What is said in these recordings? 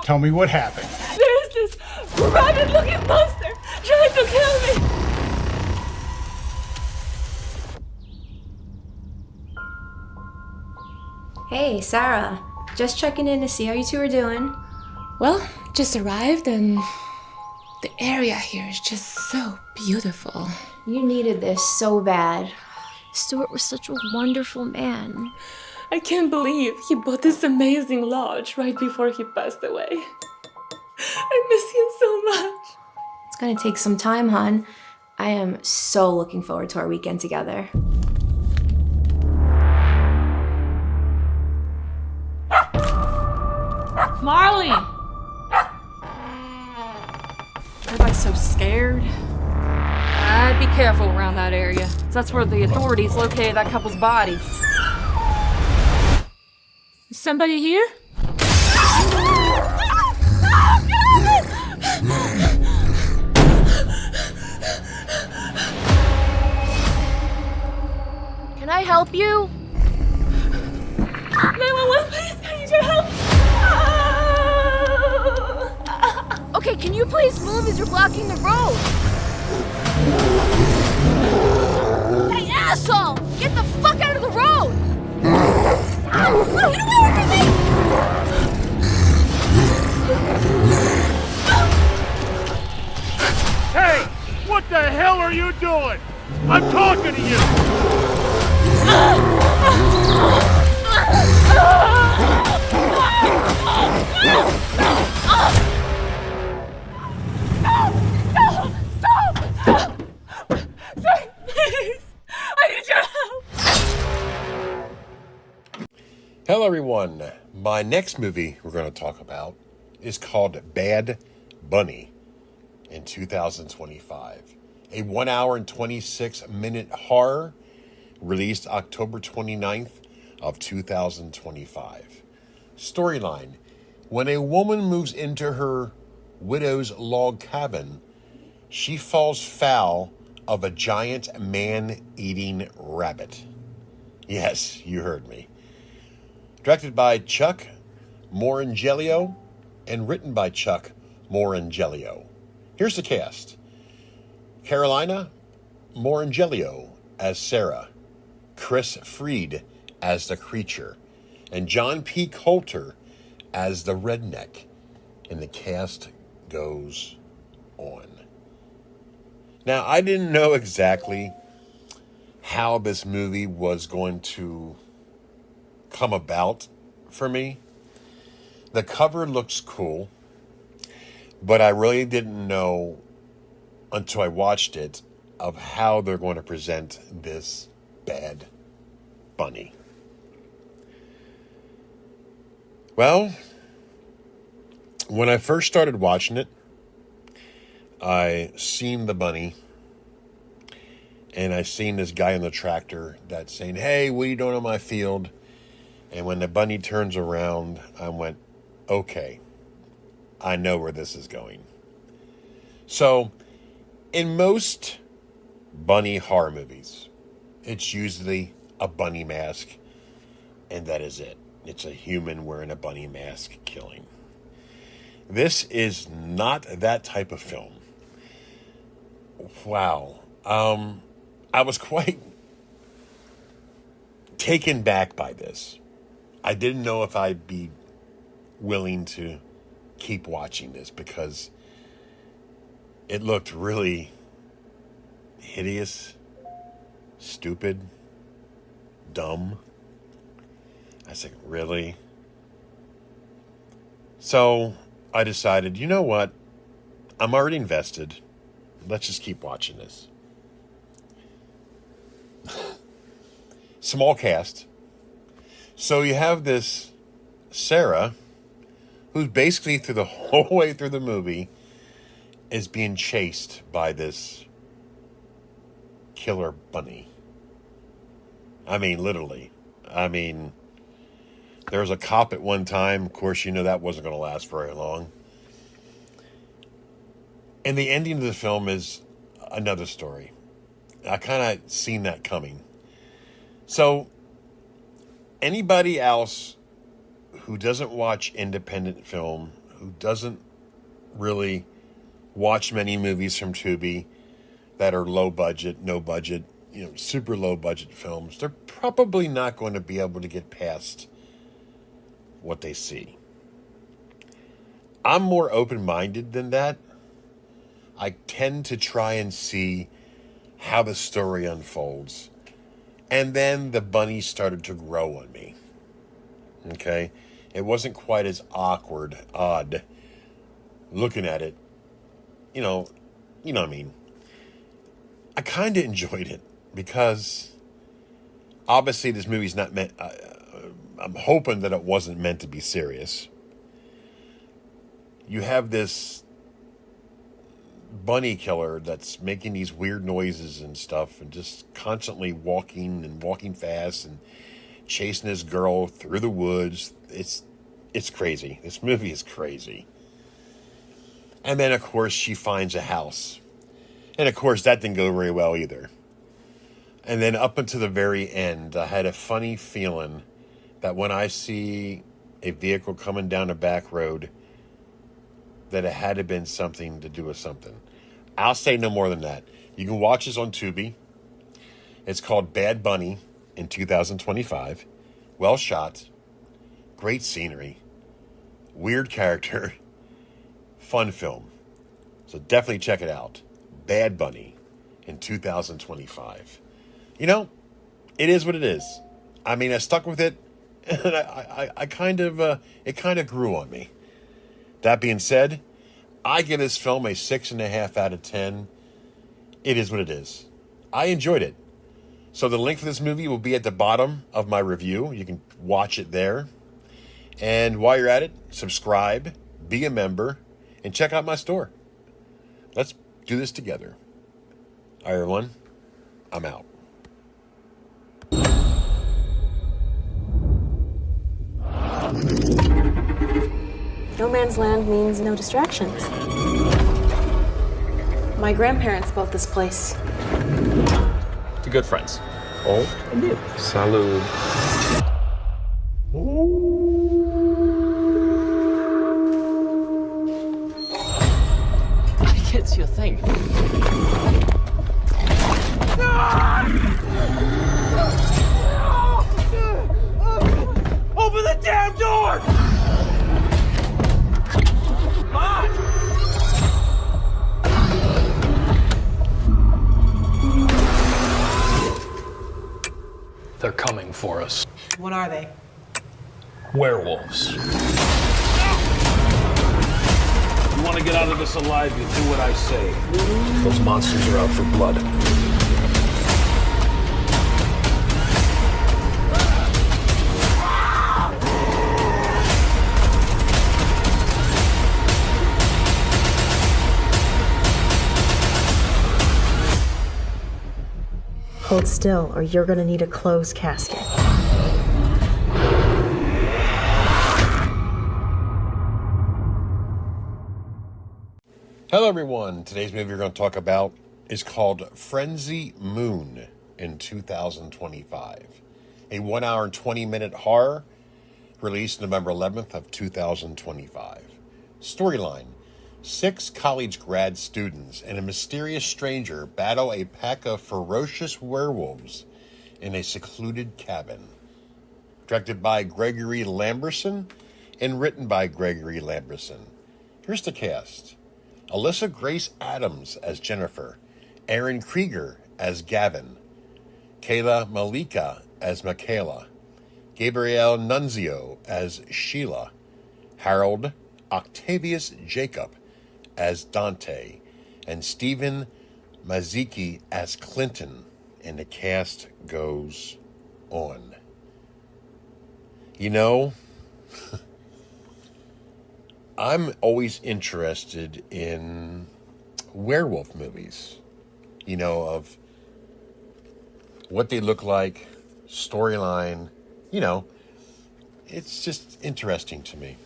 Tell me what happened. There's this rabbit-looking monster trying to kill me. Hey, Sara. Just checking in to see how you two are doing. Well, just arrived and the area here is just so beautiful. You needed this so bad. Stuart was such a wonderful man. I can't believe he bought this amazing lodge right before he passed away. I miss him so much. It's gonna take some time, hon. I am so looking forward to our weekend together. Marley! Everybody's so scared. I'd be careful around that area. That's where the authorities located that couple's bodies. Is somebody here? Can I help you? 911, please, I need your help. Okay, can you please move as you're blocking the road? Hey, asshole! Get the fuck out of the road! Ow! Get away from me! Hey! What the hell are you doing? I'm talking to you! Hello everyone, my next movie we're going to talk about is called Bad Bunny in 2025. A 1 hour and 26 minute horror released October 29th of 2025. Storyline: when a woman moves into her widow's log cabin, she falls foul of a giant man-eating rabbit. Yes, you heard me. Directed by Chuck Morrongiello and written by Chuck Morrongiello. Here's the cast. Karolina Morrongiello as Sara, Kris as the creature, and John P. Coulter as the redneck. And the cast goes on. Now, I didn't know exactly how this movie was going to come about for me. The cover looks cool, but I really didn't know until I watched it of how they're going to present this Bad Bunny. Well, when I first started watching it, I seen the bunny, and I seen this guy in the tractor that's saying, "Hey, what are you doing on my field?" And when the bunny turns around, I went, okay, I know where this is going. So, in most bunny horror movies, it's usually a bunny mask, and that is it. It's a human wearing a bunny mask killing. This is not that type of film. Wow. I was quite taken back by this. I didn't know if I'd be willing to keep watching this because it looked really hideous, stupid, dumb. I was like, really? So I decided, you know what? I'm already invested. Let's just keep watching this. Small cast. So you have this Sara, who's basically through the whole way through the movie is being chased by this killer bunny. I mean, literally. I mean, there was a cop at one time. Of course, you know that wasn't going to last very long. And the ending of the film is another story. I kind of seen that coming. So, anybody else who doesn't watch independent film, who doesn't really watch many movies from Tubi that are low budget, no budget, super low budget films, they're probably not going to be able to get past what they see. I'm more open-minded than that. I tend to try and see how the story unfolds. And then the bunny started to grow on me. Okay? It wasn't quite as odd looking at it. You know what I mean? I kind of enjoyed it because obviously this movie's not meant... I'm hoping that it wasn't meant to be serious. You have this bunny killer that's making these weird noises and stuff and just constantly walking fast and chasing this girl through the woods. It's crazy. This movie is crazy. And then, of course, she finds a house. And, of course, that didn't go very well either. And then up until the very end, I had a funny feeling that when I see a vehicle coming down a back road, that it had to have been something to do with something. I'll say no more than that. You can watch this on Tubi. It's called Bad Bunny in 2025. Well shot. Great scenery. Weird character. Fun film. So definitely check it out. Bad Bunny in 2025. It is what it is. I mean, I stuck with it, and I kind of, it kind of grew on me. That being said, I give this film a 6.5 out of 10. It is what it is. I enjoyed it. So the link for this movie will be at the bottom of my review. You can watch it there. And while you're at it, subscribe, be a member, and check out my store. Let's do this together. All right, everyone. I'm out. No man's land means no distractions. My grandparents built this place. To good friends. Old and new. Salud. I can't see a thing. Open the damn door! They're coming for us. What are they? Werewolves. You want to get out of this alive, you do what I say. Those monsters are out for blood. Hold still, or you're gonna need a closed casket. Hello, everyone. Today's movie we're going to talk about is called Frenzy Moon in 2025. A 1 hour and 20-minute horror released November 11th of 2025. Storyline. 6 college grad students and a mysterious stranger battle a pack of ferocious werewolves in a secluded cabin. Directed by Gregory Lamberson and written by Gregory Lamberson. Here's the cast. Alyssa Grace Adams as Jennifer. Aaron Krieger as Gavin. Kayla Malika as Michaela. Gabrielle Nunzio as Sheila. Harold Octavius Jacob as Dante, and Stephen Mazicki as Clinton, and the cast goes on. I'm always interested in werewolf movies, of what they look like, storyline, it's just interesting to me.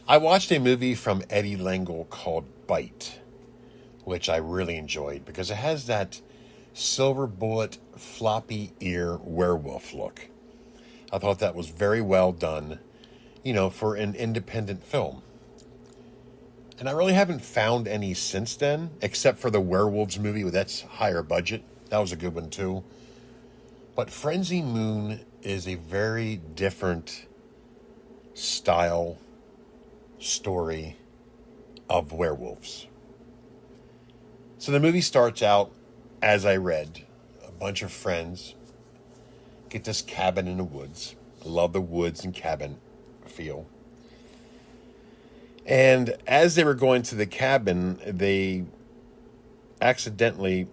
I watched a movie from Eddie Langle called Bite, which I really enjoyed because it has that silver bullet, floppy ear werewolf look. I thought that was very well done, for an independent film. And I really haven't found any since then, except for the Werewolves movie. That's higher budget. That was a good one too. But Frenzy Moon is a very different style story of werewolves. So the movie starts out, as I read, a bunch of friends get this cabin in the woods. I love the woods and cabin feel. And as they were going to the cabin, they accidentally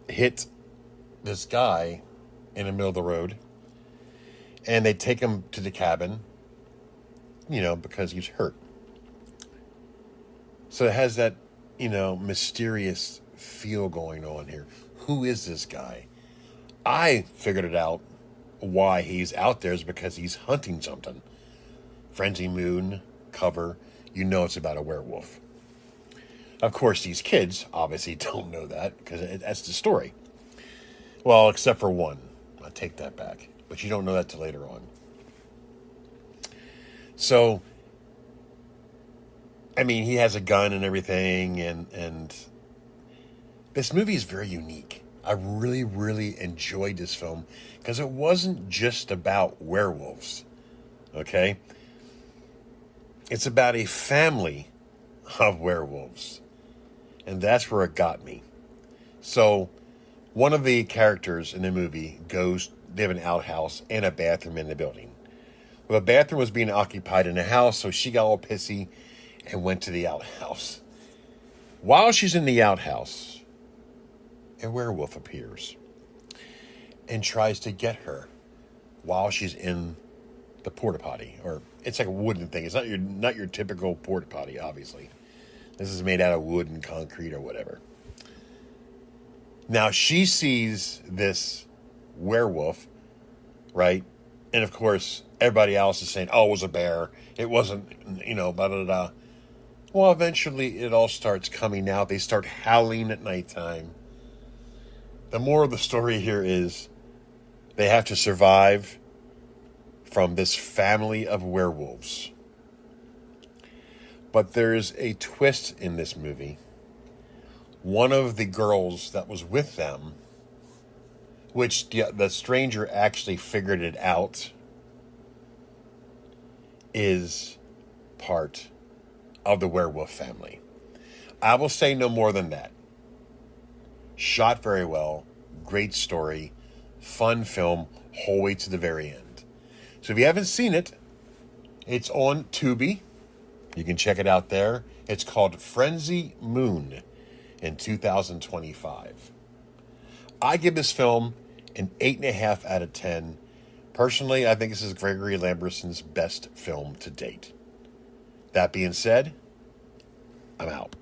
hit this guy in the middle of the road. And they take him to the cabin, because he's hurt. So it has that, mysterious feel going on here. Who is this guy? I figured it out why he's out there is because he's hunting something. Frenzy Moon cover, it's about a werewolf. Of course, these kids obviously don't know that because that's the story. Well, except for one. I take that back. But you don't know that till later on. So, he has a gun and everything, and this movie is very unique. I really, really enjoyed this film because it wasn't just about werewolves, okay? It's about a family of werewolves, and that's where it got me. So, one of the characters in the movie they have an outhouse and a bathroom in the building. Well, the bathroom was being occupied in the house, so she got all pissy and went to the outhouse. While she's in the outhouse, a werewolf appears and tries to get her while she's in the porta potty, or it's like a wooden thing. It's not your typical porta potty, obviously. This is made out of wood and concrete or whatever. Now she sees this werewolf, right? And of course, everybody else is saying, "Oh, it was a bear. It wasn't, blah blah blah." Well, eventually, it all starts coming out. They start howling at nighttime. The moral of the story here is they have to survive from this family of werewolves. But there's a twist in this movie. One of the girls that was with them, which the stranger actually figured it out, is part of the werewolf family. I will say no more than that. Shot very well, great story, fun film, whole way to the very end. So if you haven't seen it, it's on Tubi. You can check it out there. It's called Frenzy Moon in 2025. I give this film an 8.5 out of 10. Personally, I think this is Gregory Lamberson's best film to date. That being said, I'm out.